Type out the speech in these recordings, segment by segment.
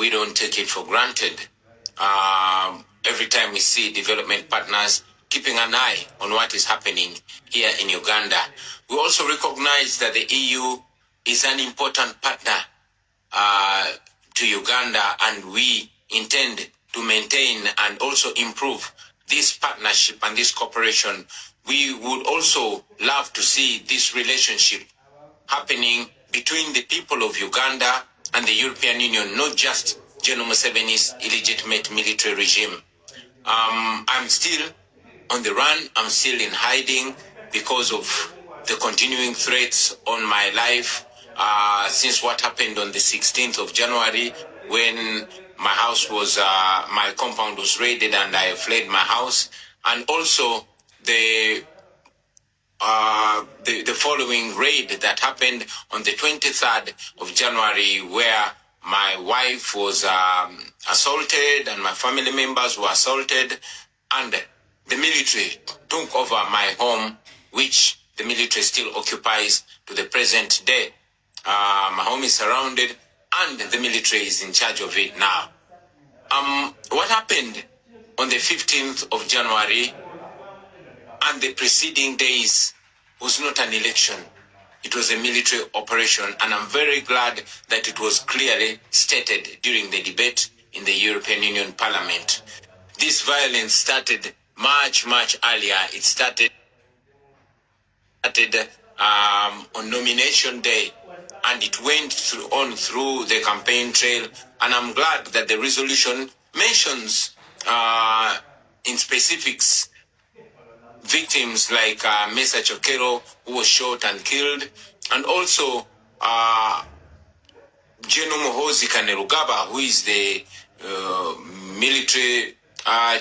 we don't take it for granted. Every time we see development partners keeping an eye on what is happening here in Uganda. We also recognize that the EU is an important partner to Uganda, and we intend to maintain and also improve this partnership and this cooperation. We would also love to see this relationship happening between the people of Uganda and the European Union, not just General Museveni's illegitimate military regime. I'm still on the run. I'm still in hiding because of the continuing threats on my life since what happened on the 16th of January when my house was, my compound was raided and I fled my house. And also the following raid that happened on the 23rd of January, where my wife was assaulted and my family members were assaulted, and the military took over my home, which the military still occupies to the present day. My home is surrounded and the military is in charge of it now. What happened on the 15th of January and the preceding days was not an election. It was a military operation, and I'm very glad that it was clearly stated during the debate in the European Union Parliament. This violence started much earlier. It started on nomination day, and it went through the campaign trail. And I'm glad that the resolution mentions in specifics victims like Mesa Chokero, who was shot and killed, and also General Muhoozi Kainerugaba, who is the military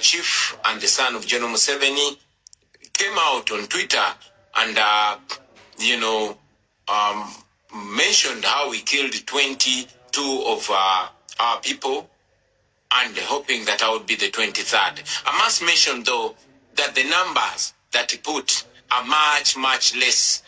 chief and the son of General Museveni, came out on Twitter and mentioned how we killed 22 of our people, and hoping that I would be the 23rd. I must mention, though, that the numbers that he put are much less.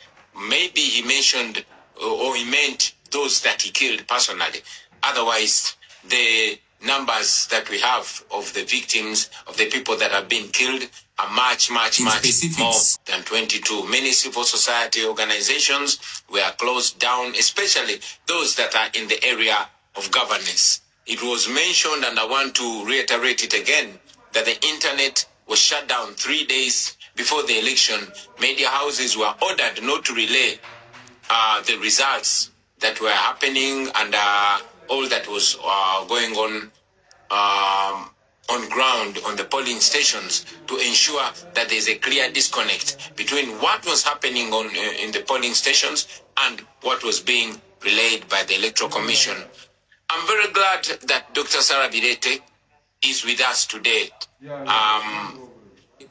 Maybe he mentioned or he meant those that he killed personally. Otherwise, the numbers that we have of the victims, of the people that have been killed, are much more than 22. Many civil society organizations were closed down, especially those that are in the area of governance. It was mentioned, and I want to reiterate it again, that the internet was shut down 3 days before the election. Media houses were ordered not to relay the results that were happening and all that was going on ground on the polling stations, to ensure that there's a clear disconnect between what was happening in the polling stations and what was being relayed by the Electoral Commission. I'm very glad that Dr. Sarah Birete is with us today.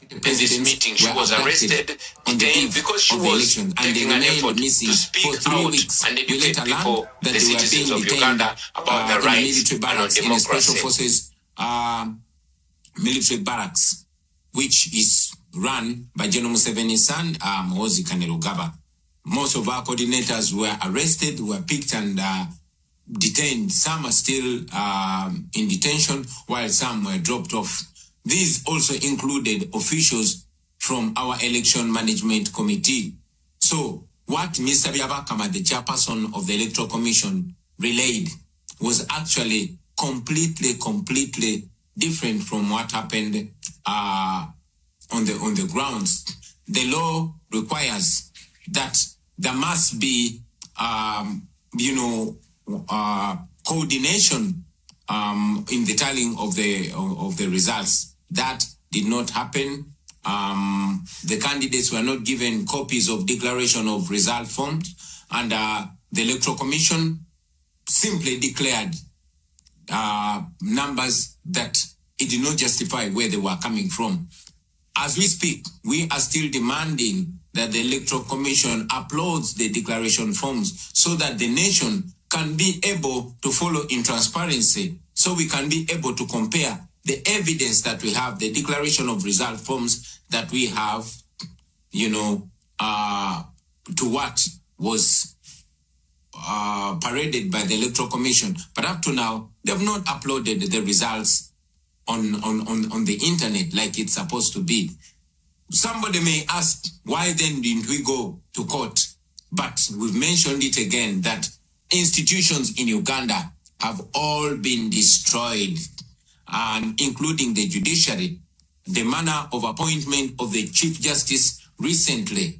In this meeting, she was arrested, detained, because she was taking an effort to speak out and educate people, the citizens of Uganda, about the rights and on democracy. Special Forces military barracks, which is run by General Museveni's son, Muhoozi Kainerugaba. Most of our coordinators were arrested, were picked and detained. Some are still in detention, while some were dropped off. These also included officials from our election management committee. So what Mr. Byabakama, the chairperson of the Electoral Commission, relayed was actually completely different from what happened on the grounds. The law requires that there must be coordination in the tallying of the results. That did not happen. The candidates were not given copies of declaration of result forms, and the Electoral Commission simply declared numbers that it did not justify where they were coming from. As we speak, we are still demanding that the Electoral Commission uploads the declaration forms so that the nation can be able to follow in transparency, so we can be able to compare the evidence that we have, the declaration of result forms that we have, to what was paraded by the Electoral Commission. But up to now, they have not uploaded the results on the internet like it's supposed to be. Somebody may ask, why then didn't we go to court? But we've mentioned it again that institutions in Uganda have all been destroyed, including the judiciary. The manner of appointment of the Chief Justice recently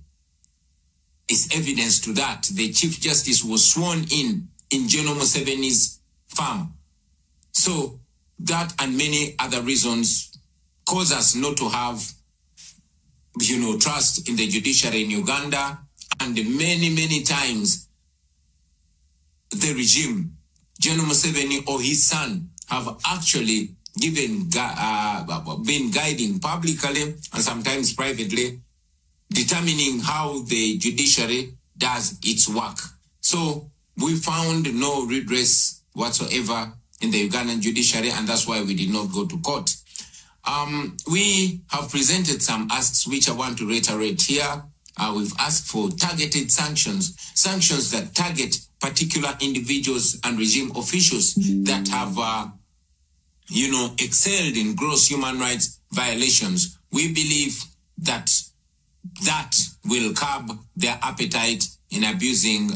is evidence to that. The Chief Justice was sworn in General Museveni's farm. So that and many other reasons cause us not to have, trust in the judiciary in Uganda. And many times, the regime, General Museveni or his son, have actually been guiding publicly and sometimes privately, determining how the judiciary does its work. So we found no redress whatsoever in the Ugandan judiciary, and that's why we did not go to court. We have presented some asks, which I want to reiterate here. We've asked for targeted sanctions that target particular individuals and regime officials that have, excelled in gross human rights violations. We believe that will curb their appetite in abusing,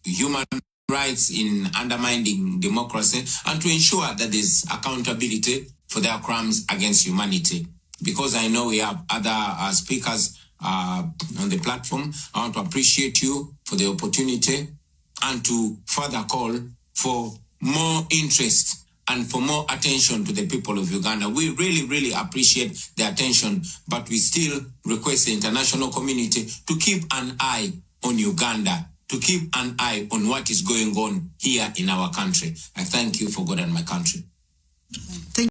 human rights, in undermining democracy, and to ensure that there's accountability for their crimes against humanity. Because I know we have other speakers on the platform, I want to appreciate you for the opportunity and to further call for more interest and for more attention to the people of Uganda. We really appreciate the attention, but we still request the international community to keep an eye on Uganda, to keep an eye on what is going on here in our country. I thank you for God and my country.